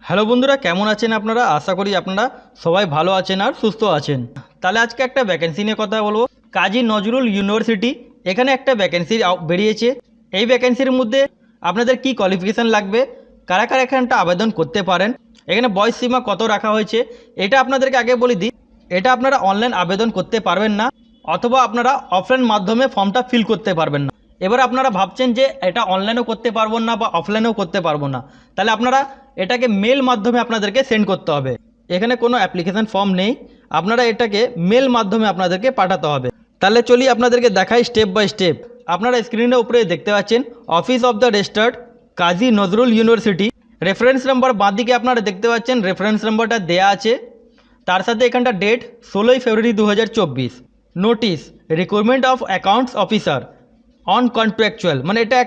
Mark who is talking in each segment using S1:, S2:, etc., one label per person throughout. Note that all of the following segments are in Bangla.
S1: হ্যালো বন্ধুরা, কেমন আছেন আপনারা? আশা করি আপনারা সবাই ভালো আছেন আর সুস্থ আছেন। তাহলে আজকে একটা ভ্যাকেন্সি নিয়ে কথা বলবো। কাজী নজরুল ইউনিভার্সিটি, এখানে একটা ভ্যাকেন্সি বেরিয়েছে। এই ভ্যাকেন্সির মধ্যে আপনাদের কি কোয়ালিফিকেশান লাগবে, কারা কারা এখানটা আবেদন করতে পারেন, এখানে বয়স সীমা কত রাখা হয়েছে, এটা আপনাদেরকে আগে বলে দিই। এটা আপনারা অনলাইন আবেদন করতে পারবেন না, অথবা আপনারা অফলাইন মাধ্যমে ফর্মটা ফিল করতে পারবেন না। এবার আপনারা ভাবছেন যে এটা অনলাইনেও করতে পারবো না বা অফলাইনেও করতে পারবো না, তাহলে আপনারা এটাকে মেল মাধ্যমে আপনাদেরকে সেন্ড করতে হবে। এখানে কোনো অ্যাপ্লিকেশান ফর্ম নেই, আপনারা এটাকে মেল মাধ্যমে আপনাদেরকে পাঠাতে হবে। তাহলে চলি আপনাদেরকে দেখাই স্টেপ বাই স্টেপ। আপনারা স্ক্রিনের উপরে দেখতে পাচ্ছেন office of the registered Kazi Nazrul university. Reference number বাঁদিকে আপনারা দেখতে পাচ্ছেন, রেফারেন্স নাম্বারটা দেয়া আছে। তার সাথে এখানটা date 16 February 2024। Notice recruitment of accounts officer on contractual, মানে এটা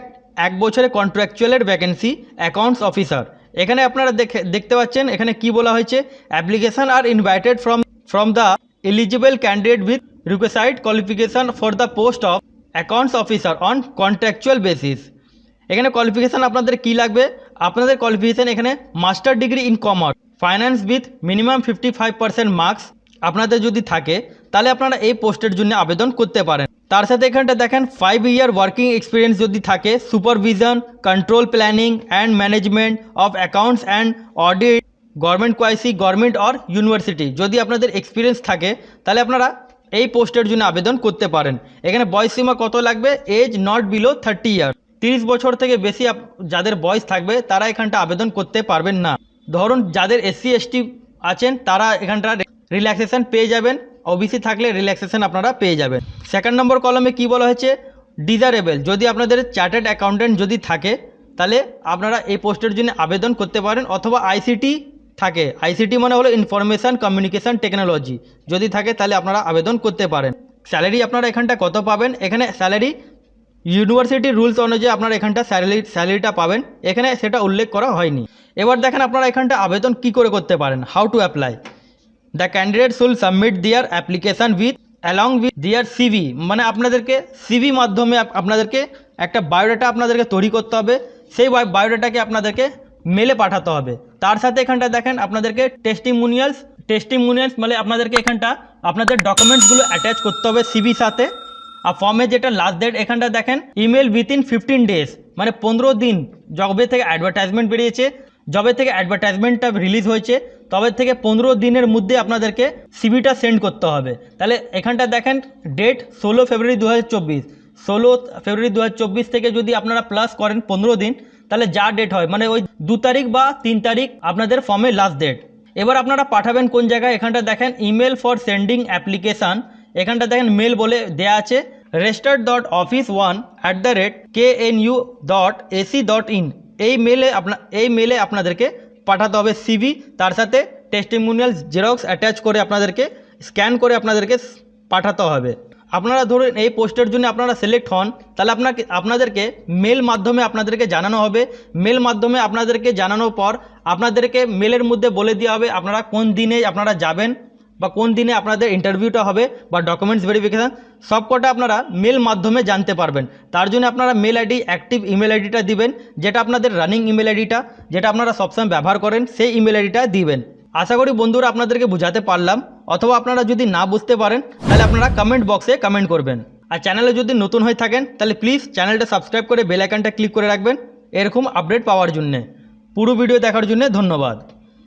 S1: এক বছরের কন্ট্রাকচুয়ালের ভ্যাকেন্সি, অ্যাকাউন্টস অফিসার। এখানে আপনারা দেখতে পাচ্ছেন এখানে কি বলা হয়েছে, application are invited from the eligible candidate with required qualification for the post of accounts officer on contractual basis. এখানে কোয়ালিফিকেশান আপনাদের কি লাগবে, আপনাদের কোয়ালিফিকেশান এখানে master degree in commerce finance with minimum 55% marks আপনাদের যদি থাকে, তাহলে আপনারা এই পোস্টের জন্য আবেদন করতে পারেন। তার সাথে এখানটা দেখেন 5 ইয়ার ওয়ার্কিং এক্সপিরিয়েন্স যদি থাকে, supervision, control, planning and management of accounts and audit, government quasi, government or university, যদি আপনাদের এক্সপিরিয়েন্স থাকে তাহলে আপনারা এই পোস্টের জন্য আবেদন করতে পারেন। এখানে বয়স সীমা কত লাগবে, এজ নট বিলো 30 ইয়ার, 30 বছর থেকে বেশি যাদের বয়স থাকবে তারা এখানটা আবেদন করতে পারবেন না। ধরুন যাদের SC ST আছেন তারা এখানটা রিল্যাক্সেশন পেয়ে যাবেন, ওবিসি থাকলে রিল্যাক্সেশন আপনারা পেয়ে যাবেন। সেকেন্ড নম্বর কলমে কি বলা হয়েছে, ডিজারেবল, যদি আপনাদের চার্টার্ড অ্যাকাউন্টেন্ট যদি থাকে তাহলে আপনারা এই পোস্টের জন্য আবেদন করতে পারেন, অথবা ICT থাকে, ICT মানে হলো ইনফরমেশান কমিউনিকেশান টেকনোলজি, যদি থাকে তাহলে আপনারা আবেদন করতে পারেন। স্যালারি আপনারা এখানটা কত পাবেন, এখানে স্যালারি ইউনিভার্সিটির রুলস অনুযায়ী আপনারা এখানটা স্যালারিটা পাবেন, এখানে সেটা উল্লেখ করা হয়নি। এবার দেখেন আপনারা এখানটা আবেদন কি করে করতে পারেন, how to apply. The candidate shall submit their application along with their CV, মানে আপনাদেরকে CV মাধ্যমে আপনাদেরকে একটা বায়োডাটা আপনাদেরকে তৈরি করতে হবে, সেই বায়োডাটাকে আপনাদেরকে মেলে পাঠাতে হবে। তার সাথে এখানটা দেখেন আপনাদেরকে টেস্টিমোনিয়ালস মানে আপনাদেরকে এখানটা আপনাদের ডকুমেন্টসগুলো অ্যাটাচ করতে হবে CV সাথে। আর ফর্মে যেটা লাস্ট ডেট এখানটা দেখেন ইমেল উইথিন 15 ডেজ, মানে 15 দিন যবে থেকে অ্যাডভার্টাইজমেন্ট বেরিয়েছে, যবে থেকে অ্যাডভার্টাইজমেন্টটা রিলিজ হয়েছে তবে থেকে 15 দিনের মধ্যে আপনাদেরকে CVটা সেন্ড করতে হবে। তাহলে এখানটা দেখেন ডেট 16 ফেব্রুয়ারি 2024, 16 ফেব্রুয়ারি 2024 থেকে যদি আপনারা প্লাস করেন 15 দিন, তাহলে যা ডেট হয় মানে ওই 2 তারিখ বা 3 তারিখ আপনাদের ফর্মে লাস্ট ডেট। এবার আপনারা পাঠাবেন কোন জায়গায়, এখানটা দেখেন ইমেল ফর সেন্ডিং অ্যাপ্লিকেশান, এখানটা দেখেন মেল বলে দেয়া আছে registered.office1@knu.ac.in, এই মেলে আপনাদেরকে পাঠাতে হবে CV, তার সাথে টেস্টিমোনিয়াল জেরক্স অ্যাটাচ করে আপনাদেরকে স্ক্যান করে আপনাদেরকে পাঠাতে হবে। আপনারা ধরুন এই পোস্টের জন্য আপনারা সিলেক্ট হন, তাহলে আপনাদেরকে মেল মাধ্যমে আপনাদেরকে জানানো হবে। মেল মাধ্যমে আপনাদেরকে জানানোর পর আপনাদেরকে মেলের মধ্যে বলে দেওয়া হবে আপনারা কোন দিনে আপনারা যাবেন বা কোন দিনে আপনাদের ইন্টারভিউটা হবে বা ডকুমেন্টস ভেরিফিকেশান, সবকটা আপনারা মেল মাধ্যমে জানতে পারবেন। তার জন্য আপনারা মেল আইডি, অ্যাক্টিভ ইমেল আইডিটা দিবেন, যেটা আপনাদের রানিং ইমেল আইডিটা, যেটা আপনারা সবসময় ব্যবহার করেন, সেই ইমেল আইডিটা দিবেন। আশা করি বন্ধুরা আপনাদেরকে বোঝাতে পারলাম, অথবা আপনারা যদি না বুঝতে পারেন তাহলে আপনারা কমেন্ট বক্সে কমেন্ট করবেন। আর চ্যানেলে যদি নতুন হয়ে থাকেন তাহলে প্লিজ চ্যানেলটা সাবস্ক্রাইব করে বেল আইকনটা ক্লিক করে রাখবেন এরকম আপডেট পাওয়ার জন্যে। পুরো ভিডিও দেখার জন্য ধন্যবাদ।